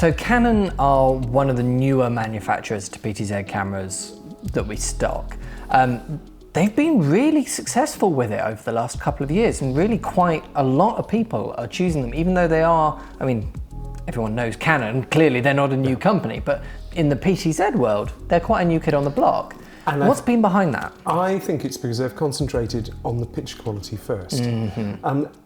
So Canon are one of the newer manufacturers to PTZ cameras that we stock. They've been really successful with it over the last couple of years, and really quite a lot of people are choosing them, even though they are, I mean, everyone knows Canon, clearly they're not a new company, but in the PTZ world, they're quite a new kid on the block. And what's been behind that? I think it's because they've concentrated on the picture quality first.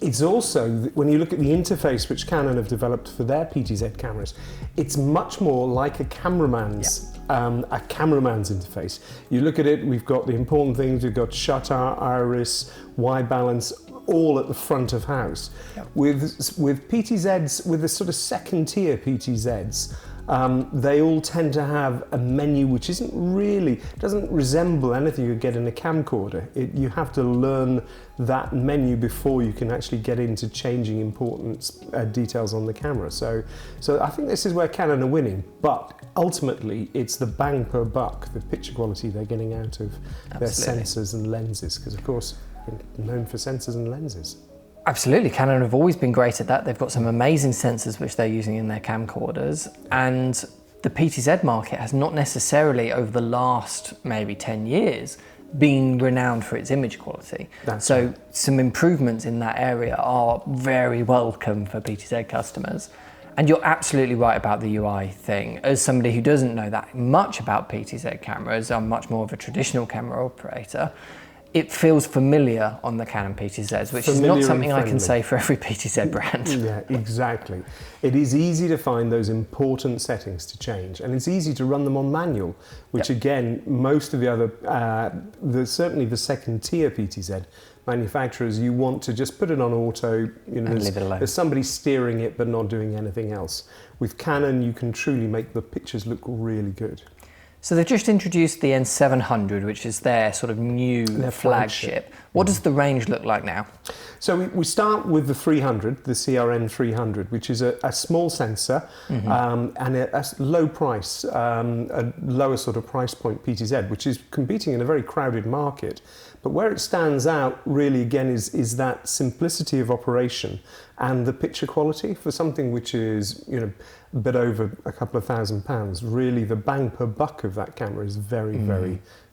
It's also, when you look at the interface which Canon have developed for their PTZ cameras, it's much more like a cameraman's interface. You look at it, we've got the important things, we've got shutter, iris, wide balance, all at the front of house. With PTZs, with the sort of second tier PTZs, they all tend to have a menu which doesn't resemble anything you get in a camcorder. You have to learn that menu before you can actually get into changing important details on the camera. So I think this is where Canon are winning, but ultimately it's the bang per buck, the picture quality they're getting out of their sensors and lenses, because of course they're known for sensors and lenses. Absolutely, Canon have always been great at that. They've got some amazing sensors which they're using in their camcorders, and the PTZ market has not necessarily over the last maybe 10 years been renowned for its image quality. So some improvements in that area are very welcome for PTZ customers. And you're absolutely right about the UI thing. As somebody who doesn't know that much about PTZ cameras, I'm much more of a traditional camera operator, it feels familiar on the Canon PTZs, which is not something I can say for every PTZ brand. Yeah, exactly. It is easy to find those important settings to change, and it's easy to run them on manual, which again, most of the other, certainly the second tier PTZ manufacturers, you want to just put it on auto, and leave it alone. There's somebody steering it but not doing anything else. With Canon, you can truly make the pictures look really good. So they've just introduced the N700, which is their sort of new flagship. What does the range look like now? So we start with the 300, the CRN 300, which is a small sensor and a low price, a lower sort of price point PTZ, which is competing in a very crowded market. But where it stands out really again is that simplicity of operation and the picture quality for something which is a bit over a couple of £1,000. Really, the bang per buck of that camera is very,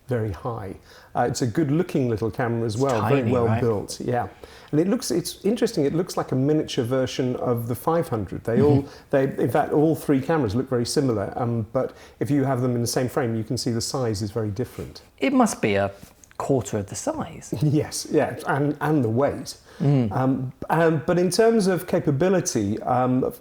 very high. It's a good-looking little camera as well, tiny, very well built. Yeah, and it's interesting. It looks like a miniature version of the 500. In fact, all three cameras look very similar. But if you have them in the same frame, you can see the size is very different. It must be a quarter of the size. Yes, yeah, and the weight. But in terms of capability,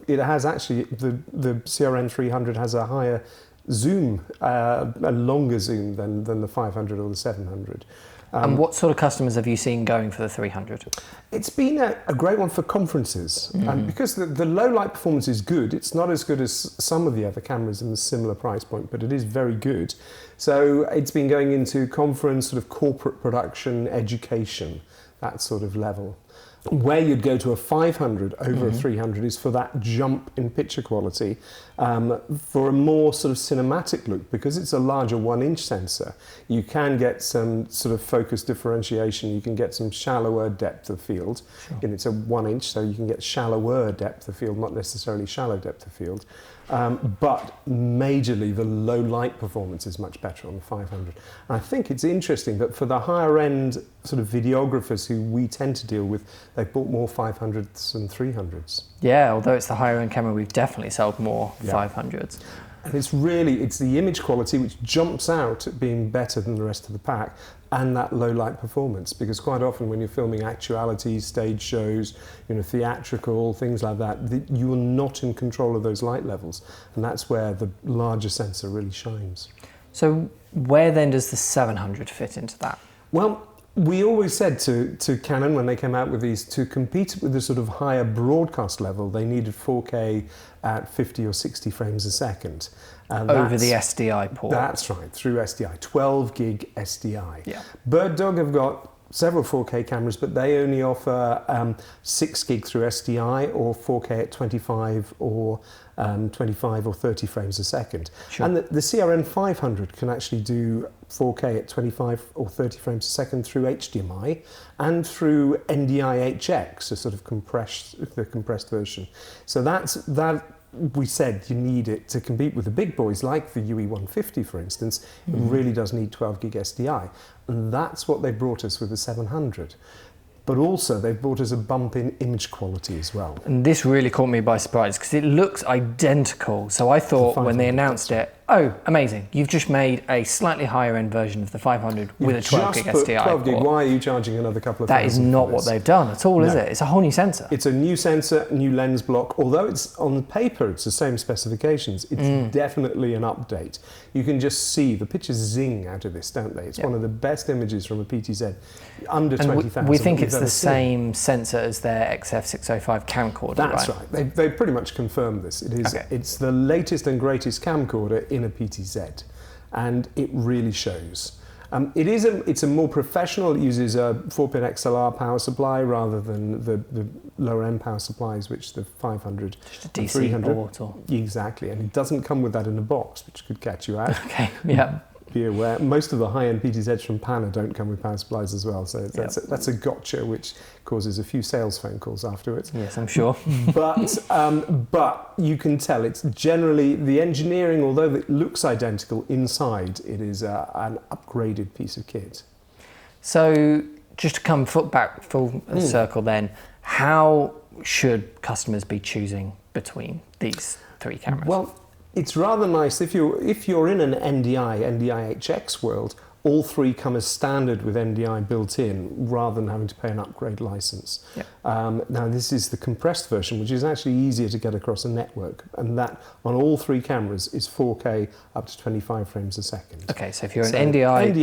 it has actually, the CRN 300 has a higher zoom, a longer zoom than the 500 or the 700. And what sort of customers have you seen going for the 300? It's been a great one for conferences, because the low light performance is good. It's not as good as some of the other cameras in the similar price point, but it is very good. So it's been going into conference, sort of corporate production, education, that sort of level. Where you'd go to a 500 over a 300 is for that jump in picture quality, for a more sort of cinematic look, because it's a larger 1-inch sensor. You can get some sort of focus differentiation, you can get some shallower depth of field. And it's a 1-inch, so you can get shallower depth of field, not necessarily shallow depth of field. But majorly the low light performance is much better on the 500. And I think it's interesting that for the higher end sort of videographers who we tend to deal with, they've bought more 500s and 300s. Yeah, although it's the higher end camera, we've definitely sold more 500s. And it's the image quality which jumps out at being better than the rest of the pack, and that low light performance, because quite often when you're filming actualities, stage shows, theatrical, things like that, you are not in control of those light levels, and that's where the larger sensor really shines. So where then does the 700 fit into that? Well, we always said to Canon when they came out with these, to compete with the sort of higher broadcast level, they needed 4K at 50 or 60 frames a second. Over the SDI port. That's right, through SDI, 12 gig SDI. Yeah. Bird Dog have got several 4K cameras, but they only offer 6 gig through SDI or 4K at 25 or 30 frames a second. Sure. And the CRN 500 can actually do 4K at 25 or 30 frames a second through HDMI and through NDI HX, a sort of compressed version. So that we said you need it to compete with the big boys like the UE150, for instance. It really does need 12 gig SDI. And that's what they brought us with the 700. But also they've brought us a bump in image quality as well. And this really caught me by surprise because it looks identical. So I thought when they announced it, oh, amazing, you've just made a slightly higher end version of the 500 with a 12 gig SDI. 12 gig. Why are you charging another couple of That is not what they've done at all, is it? It's a whole new sensor. It's a new sensor, new lens block. Although it's on paper, it's the same specifications. It's definitely an update. You can just see the pictures zing out of this, don't they? It's one of the best images from a PTZ under 20,000. We think it's the same sensor as their XF605 camcorder, That's right? They pretty much confirmed this. It is. It's the latest and greatest camcorder in a PTZ, and it really shows. It's a more professional. It uses a 4-pin XLR power supply rather than the lower end power supplies, which the 500 just a DC port or... Exactly, and it doesn't come with that in a box, which could catch you out. Okay, yeah. Be aware. Most of the high-end PTZs from Pana don't come with power supplies as well, so that's a gotcha, which causes a few sales phone calls afterwards. Yes, I'm sure. But you can tell it's generally the engineering, although it looks identical inside, it is an upgraded piece of kit. So just to come full circle then, how should customers be choosing between these three cameras? Well, it's rather nice if you're in an NDI-HX world, all three come as standard with NDI built in rather than having to pay an upgrade license. Yep. Now this is the compressed version, which is actually easier to get across a network, and that on all three cameras is 4K up to 25 frames a second. Okay, so if you're an NDI,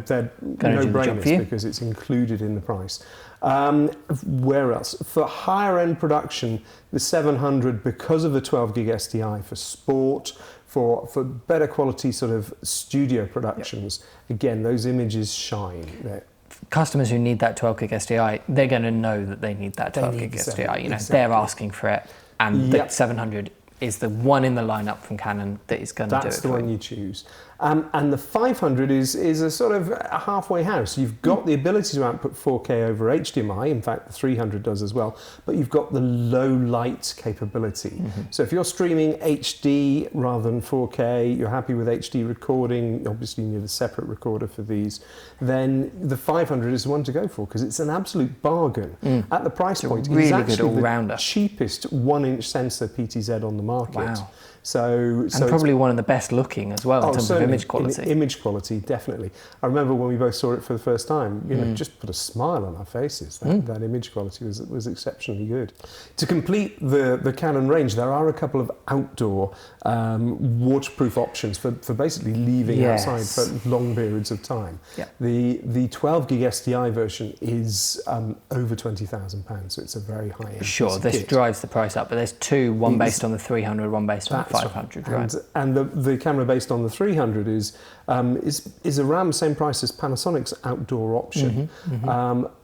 they're no-brainers because it's included in the price. Where else? For higher end production, the 700, because of the 12 gig SDI for sport, for better quality sort of studio productions, again, those images shine. Customers who need that 12 gig SDI, they're going to know that they need that 12 gig SDI. You know, they're asking for it, and the 700 is the one in the lineup from Canon that is going to do it. That's the one you choose. And the 500 is a sort of a halfway house. You've got the ability to output 4K over HDMI. In fact, the 300 does as well. But you've got the low light capability. So if you're streaming HD rather than 4K, you're happy with HD recording, obviously you need a separate recorder for these, then the 500 is the one to go for because it's an absolute bargain. At the price point, really it's actually good all-rounder. The cheapest 1-inch sensor PTZ on the market. Wow. So probably one of the best looking as well in terms of image quality. Image quality, definitely. I remember when we both saw it for the first time, you know, just put a smile on our faces. That image quality was exceptionally good. To complete the Canon range, there are a couple of outdoor waterproof options for basically leaving outside for long periods of time. Yeah. The 12 gig SDI version is over £20,000, so it's a very high end. Sure, this drives the price up, but there's two, one based on the 300, one based on the 500, right? And the camera based on the 300 is around the same price as Panasonic's outdoor option.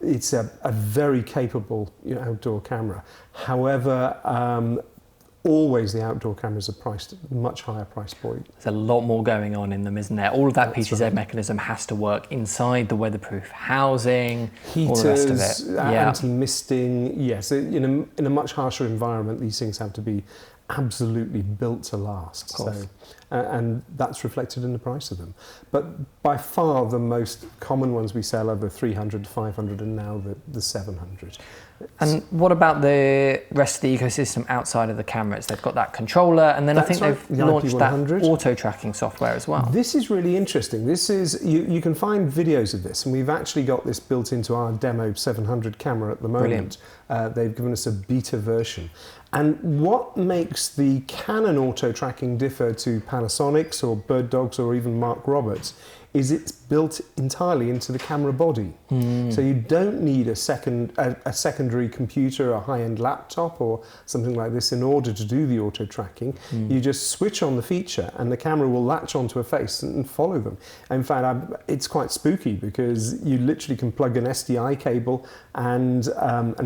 It's a very capable outdoor camera. However, always the outdoor cameras are priced at a much higher price point. There's a lot more going on in them, isn't there? All of that PTZ mechanism has to work inside the weatherproof housing, heaters, all the rest of it. Anti-misting. Yes, in a much harsher environment, these things have to be absolutely built to last. So, and that's reflected in the price of them. But by far the most common ones we sell are the 300, 500 and now the 700. And what about the rest of the ecosystem outside of the cameras? They've got that controller, and then I think they've launched that auto-tracking software as well. This is really interesting. This is you can find videos of this, and we've actually got this built into our demo 700 camera at the moment. They've given us a beta version. And what makes the Canon auto-tracking differ to Panasonic's or Bird Dogs or even Mark Roberts is it's built entirely into the camera body. So you don't need a secondary computer, a high-end laptop or something like this in order to do the auto-tracking. You just switch on the feature and the camera will latch onto a face and follow them. In fact, it's quite spooky because you literally can plug an SDI cable and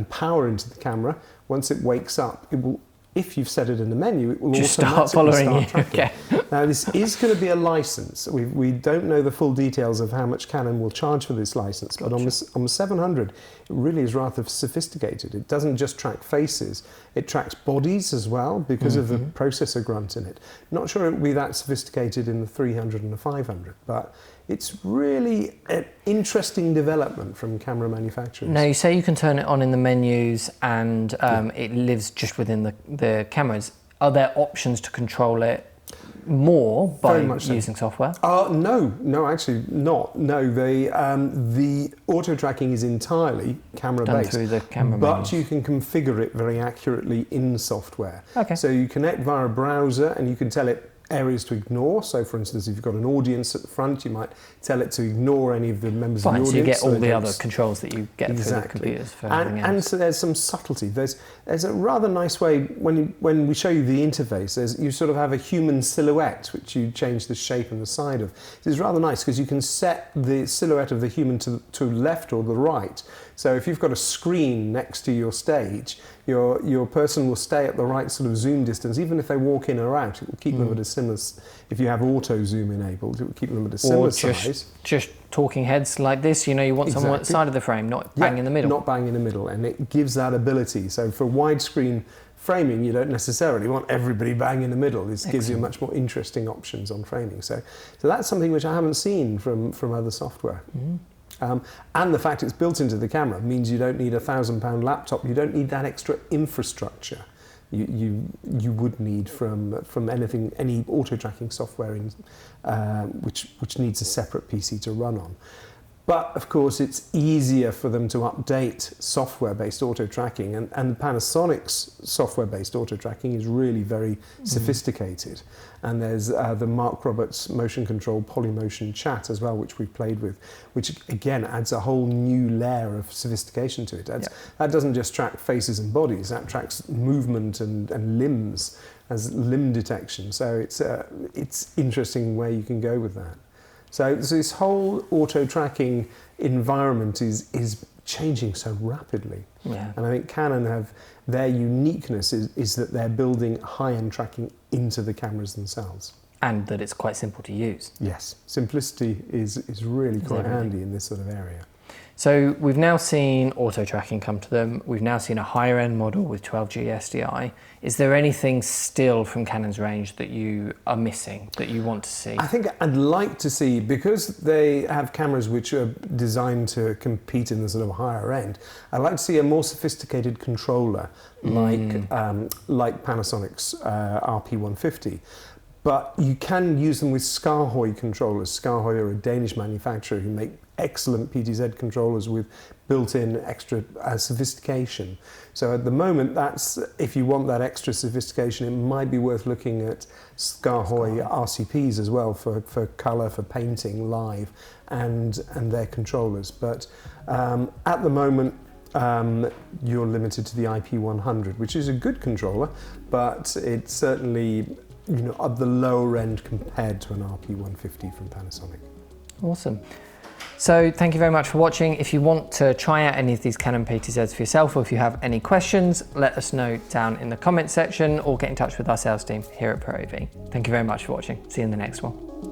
power into the camera. Once it wakes up, it will if you've set it in the menu, it will Just start automatically following start you. tracking. Okay. Now, this is going to be a license. We don't know the full details of how much Canon will charge for this license, but on the 700, it really is rather sophisticated. It doesn't just track faces, it tracks bodies as well because of the processor grunt in it. Not sure it will be that sophisticated in the 300 and the 500, but it's really an interesting development from camera manufacturers. Now, you say you can turn it on in the menus and it lives just within the cameras. Are there options to control it more by using software? No, actually not. No, the auto tracking is entirely camera Done based through the camera but menus. you can configure it very accurately in software. Okay. So you connect via a browser and you can tell it areas to ignore. So for instance, if you've got an audience at the front, you might tell it to ignore any of the members of the audience. So you get all they the don't other controls that you get through the computers for everything else. And so there's some subtlety. There's a rather nice way, when we show you the interface, you sort of have a human silhouette, which you change the shape and the side of. It's rather nice because you can set the silhouette of the human to left or the right. So if you've got a screen next to your stage, your person will stay at the right sort of zoom distance. Even if they walk in or out, it will keep them at a similar, if you have auto zoom enabled, it will keep them at a similar size. Just talking heads like this, you want someone at the side of the frame, not bang in the middle. Not bang in the middle, and it gives that ability. So for widescreen framing, you don't necessarily want everybody bang in the middle. This gives you much more interesting options on framing. So that's something which I haven't seen from other software. And the fact it's built into the camera means you don't need a £1,000 laptop. You don't need that extra infrastructure you would need from anything, any auto tracking software which needs a separate PC to run on. But of course, it's easier for them to update software-based auto tracking, and Panasonic's software-based auto tracking is really very sophisticated. And there's the Mark Roberts motion control Polymotion Chat as well, which we've played with, which again adds a whole new layer of sophistication to it. That doesn't just track faces and bodies; that tracks movement and limbs as limb detection. So it's interesting where you can go with that. So this whole auto tracking environment is changing so rapidly. Yeah. And I think Canon their uniqueness is that they're building high-end tracking into the cameras themselves. And that it's quite simple to use. Yes, simplicity is really quite handy in this sort of area. So we've now seen auto tracking come to them. We've now seen a higher end model with 12G SDI. Is there anything still from Canon's range that you are missing, that you want to see? I think I'd like to see, because they have cameras which are designed to compete in the sort of higher end, I'd like to see a more sophisticated controller like Panasonic's RP150. But you can use them with Skarhoy controllers. Skarhoy are a Danish manufacturer who make excellent PTZ controllers with built-in extra sophistication. So at the moment, if you want that extra sophistication, it might be worth looking at Skarhoy RCPs as well for colour, for painting live, and their controllers. But at the moment, you're limited to the IP100, which is a good controller, but it's certainly at the lower end compared to an RP150 from Panasonic. Awesome. So thank you very much for watching. If you want to try out any of these Canon PTZs for yourself, or if you have any questions, let us know down in the comment section or get in touch with our sales team here at ProAV. Thank you very much for watching. See you in the next one.